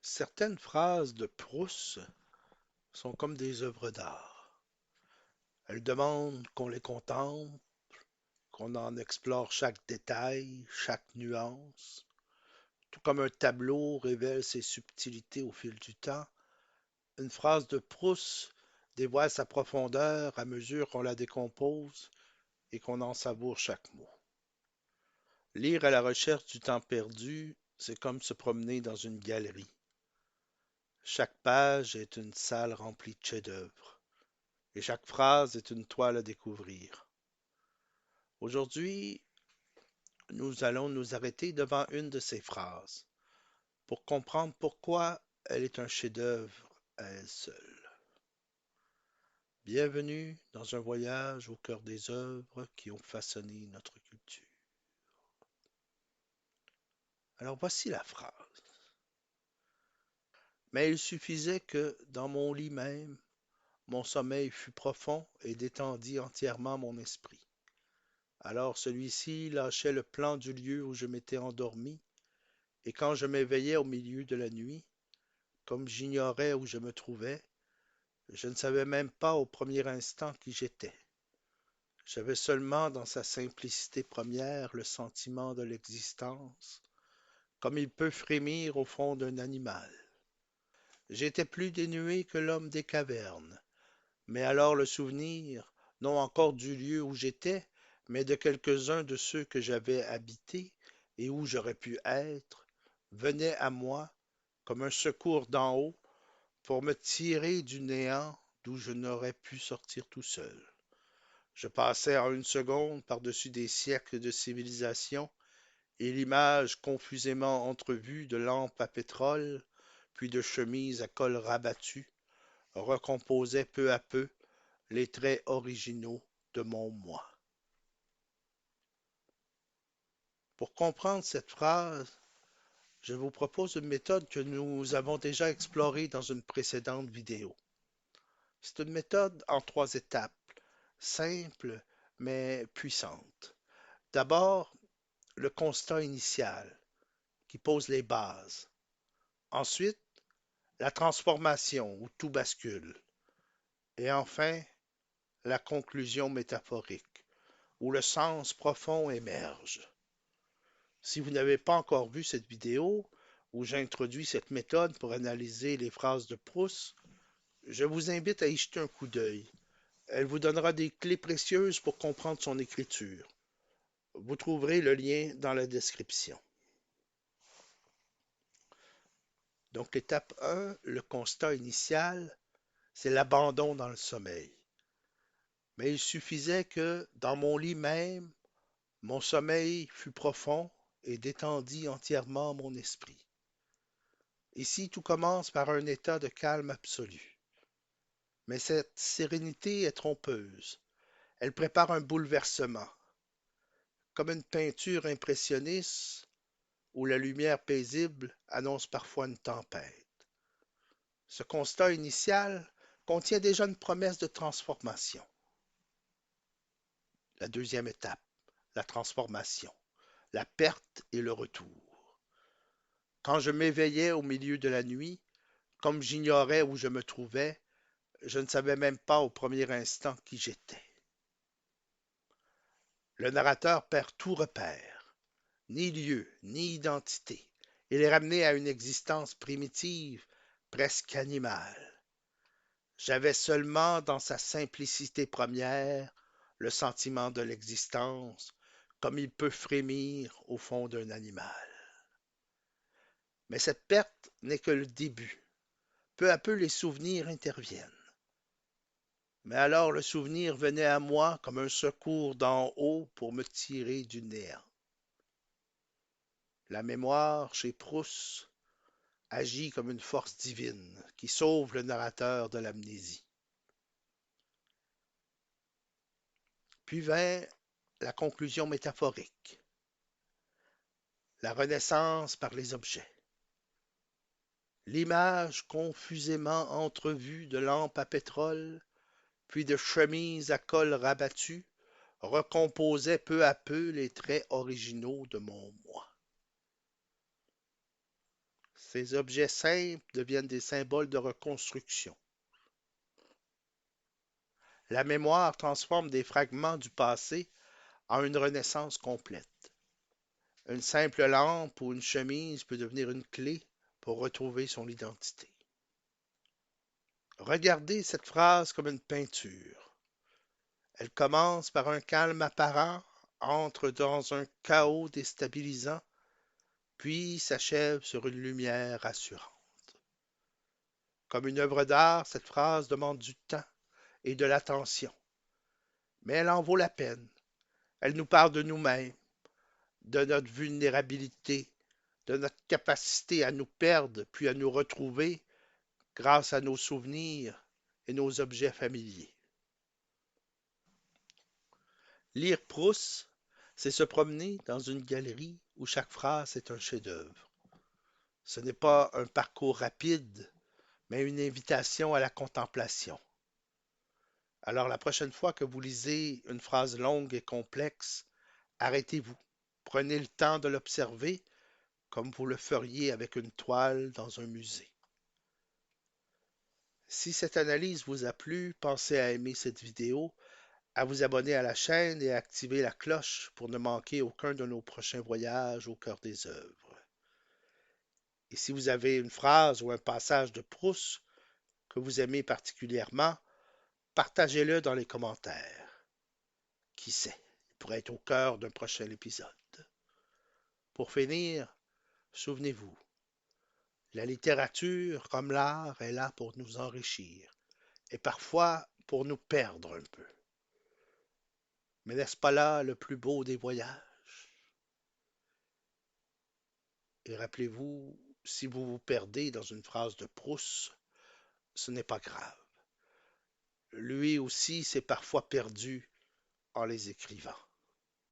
Certaines phrases de Proust sont comme des œuvres d'art. Elles demandent qu'on les contemple, qu'on en explore chaque détail, chaque nuance. Tout comme un tableau révèle ses subtilités au fil du temps, une phrase de Proust dévoile sa profondeur à mesure qu'on la décompose et qu'on en savoure chaque mot. Lire à la recherche du temps perdu, c'est comme se promener dans une galerie. Chaque page est une salle remplie de chefs-d'œuvre. Et chaque phrase est une toile à découvrir. Aujourd'hui, nous allons nous arrêter devant une de ces phrases pour comprendre pourquoi elle est un chef-d'œuvre à elle seule. Bienvenue dans un voyage au cœur des œuvres qui ont façonné notre culture. Alors voici la phrase. Mais il suffisait que, dans mon lit même, mon sommeil fût profond et détendit entièrement mon esprit. Alors celui-ci lâchait le plan du lieu où je m'étais endormi. Et quand je m'éveillais au milieu de la nuit, comme j'ignorais où je me trouvais, je ne savais même pas au premier instant qui j'étais. J'avais seulement dans sa simplicité première le sentiment de l'existence, comme il peut frémir au fond d'un animal. J'étais plus dénué que l'homme des cavernes, mais alors le souvenir, non encore du lieu où j'étais, mais de quelques-uns de ceux que j'avais habités et où j'aurais pu être, venait à moi comme un secours d'en haut pour me tirer du néant d'où je n'aurais pu sortir tout seul. Je passais en une seconde par-dessus des siècles de civilisation et l'image confusément entrevue de lampes à pétrole, puis de chemises à col rabattu, recomposait peu à peu les traits originaux de mon moi. Pour comprendre cette phrase, je vous propose une méthode que nous avons déjà explorée dans une précédente vidéo. C'est une méthode en trois étapes, simple mais puissante. D'abord, le constat initial qui pose les bases. Ensuite, la transformation où tout bascule. Et enfin, la conclusion métaphorique où le sens profond émerge. Si vous n'avez pas encore vu cette vidéo où j'introduis cette méthode pour analyser les phrases de Proust, je vous invite à y jeter un coup d'œil. Elle vous donnera des clés précieuses pour comprendre son écriture. Vous trouverez le lien dans la description. Donc, l'étape 1, le constat initial, c'est l'abandon dans le sommeil. Mais il suffisait que, dans mon lit même, mon sommeil fût profond et détendit entièrement mon esprit. Ici, tout commence par un état de calme absolu. Mais cette sérénité est trompeuse. Elle prépare un bouleversement. Comme une peinture impressionniste, où la lumière paisible annonce parfois une tempête. Ce constat initial contient déjà une promesse de transformation. La deuxième étape, la transformation, la perte et le retour. Quand je m'éveillais au milieu de la nuit, comme j'ignorais où je me trouvais, je ne savais même pas au premier instant qui j'étais. Le narrateur perd tout repère, ni lieu, ni identité. Il est ramené à une existence primitive, presque animale. J'avais seulement dans sa simplicité première le sentiment de l'existence, comme il peut frémir au fond d'un animal. Mais cette perte n'est que le début. Peu à peu les souvenirs interviennent. Mais alors le souvenir venait à moi comme un secours d'en haut pour me tirer du néant. La mémoire, chez Proust, agit comme une force divine qui sauve le narrateur de l'amnésie. Puis vint la conclusion métaphorique, la renaissance par les objets. L'image confusément entrevue de lampes à pétrole, puis de chemises à col rabattu, recomposait peu à peu les traits originaux de mon moi. Ces objets simples deviennent des symboles de reconstruction. La mémoire transforme des fragments du passé en une renaissance complète. Une simple lampe ou une chemise peut devenir une clé pour retrouver son identité. Regardez cette phrase comme une peinture. Elle commence par un calme apparent, entre dans un chaos déstabilisant, puis s'achève sur une lumière rassurante. Comme une œuvre d'art, cette phrase demande du temps et de l'attention, mais elle en vaut la peine. Elle nous parle de nous-mêmes, de notre vulnérabilité, de notre capacité à nous perdre puis à nous retrouver grâce à nos souvenirs et nos objets familiers. Lire Proust, c'est se promener dans une galerie où chaque phrase est un chef-d'œuvre. Ce n'est pas un parcours rapide, mais une invitation à la contemplation. Alors la prochaine fois que vous lisez une phrase longue et complexe, arrêtez-vous. Prenez le temps de l'observer comme vous le feriez avec une toile dans un musée. Si cette analyse vous a plu, pensez à aimer cette vidéo, à vous abonner à la chaîne et à activer la cloche pour ne manquer aucun de nos prochains voyages au cœur des œuvres. Et si vous avez une phrase ou un passage de Proust que vous aimez particulièrement, partagez-le dans les commentaires. Qui sait, il pourrait être au cœur d'un prochain épisode. Pour finir, souvenez-vous, la littérature, comme l'art, est là pour nous enrichir et parfois pour nous perdre un peu. Mais n'est-ce pas là le plus beau des voyages? Et rappelez-vous, si vous vous perdez dans une phrase de Proust, ce n'est pas grave. Lui aussi s'est parfois perdu en les écrivant.